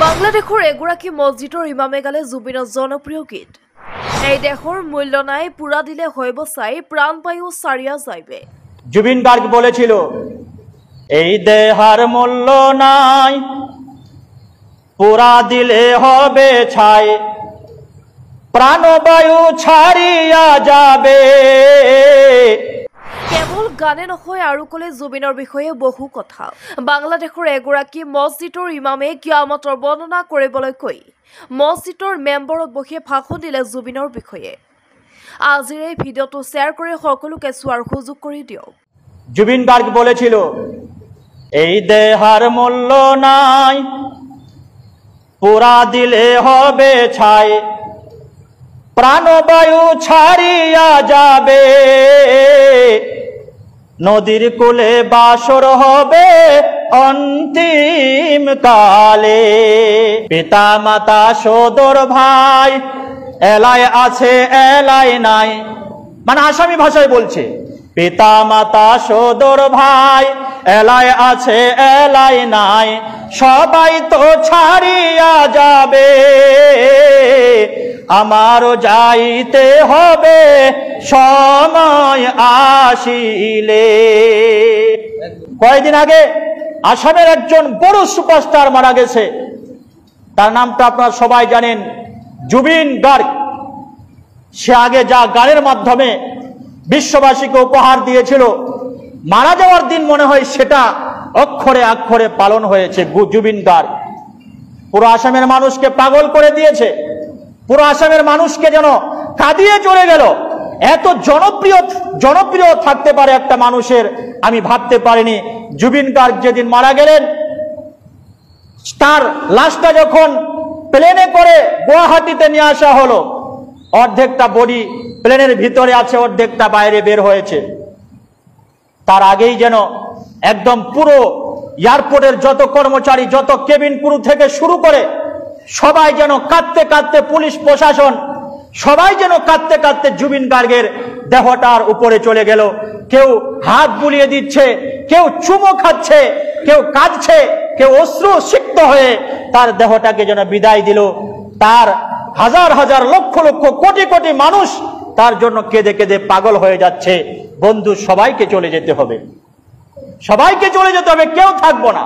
বাংলাদেশৰ এগৰাকী মছজিদৰ ইমামে গালে জুবিনৰ জনপ্ৰিয় গীত এই দেশৰ মূল্য নাই পুৰা দিলে হইব চাই প্রাণ পায়ু সারিয়া যাইবে। জুবিন গার্গ বলেছিল এই দেহার মূল্য নাই পুরা দিলে হবে ছাই প্রাণবায়ু ছাড়িয়া যাবে। কেৱল গানে নহয় আৰু কলে জুবিনৰ বিষয়ে বহু কথা। বাংলাদেশৰ এগৰাকী মছজিদৰ ইমামে কিয়ামতৰ বৰ্ণনা কৰিবলৈ কৈ মছজিদৰ মেম্বৰক বহি ভাষণ দিলে জুবিনৰ বিষয়ে। আজিৰ এই ভিডিঅ'টো শ্বেয়াৰ কৰি সকলোকে চোৱাৰ সুযোগ কৰি দিয়ক। জুবিন গার্গ বলেছিল এই দেহার মূল্য নাই পুরা দিলে হবে ছাই প্রাণবায়ু ছাড়িয়া যাবে। নদীর কূলে বাসর হবে অন্তিম কালে। পিতা মাতা সদর ভাই এলায় আছে এলায় নাই, মানে আসামি ভাষায় বলছে পিতা মাতা সদর ভাই এলায় আছে এলায় নাই, সবাই তো ছাড়িয়া যাবে আমারও যাইতে হবে সময় আসিলে। কয়েকদিন আগে আসামের একজন বড় সুপারস্টার মারা গেছে, তার নামটা আপনারা সবাই জানেন, জুবিন গার্গ। সে আগে যা গানের মাধ্যমে বিশ্ববাসীকে উপহার দিয়েছিল, মারা যাওয়ার দিন মনে হয় সেটা অক্ষরে অক্ষরে পালন হয়েছে। জুবিন গার্গ পুরো আসামের মানুষকে পাগল করে দিয়েছে, পুরো আসামের মানুষকে যেন কাঁদিয়ে চলে গেল। এত জনপ্রিয় থাকতে পারে একটা মানুষের আমি ভাবতে পারিনি। জুবিন গার্গ যেদিন মারা গেলেন, তার লাশটা যখন প্লেনে করে গুয়াহাটিতে নিয়ে আসা হলো, অর্ধেকটা বডি প্লেনের ভিতরে আছে, অর্ধেকটা বাইরে বের হয়েছে। তার আগেই যেন একদম পুরো এয়ারপোর্টের যত কর্মচারী, যত কেবিন ক্রু থেকে শুরু করে সবাই যেন কাঁদতে কাঁদতে, পুলিশ প্রশাসন সবাই যেন কাঁদতে কাঁদতে জুবিন গার্গের দেহটার উপরে চলে গেল। কেউ হাত বুলিয়ে দিচ্ছে, কেউ চুমো খাচ্ছে, কেউ কাঁদছে, কেউ অশ্রু সিক্ত হয়ে তার দেহটাকে যেন বিদায় দিল। তার হাজার হাজার লক্ষ লক্ষ কোটি কোটি মানুষ তার জন্য কেঁদে কেঁদে পাগল হয়ে যাচ্ছে। বন্ধু, সবাইকে চলে যেতে হবে, সবাইকে চলে যেতে হবে, কেউ থাকবো না।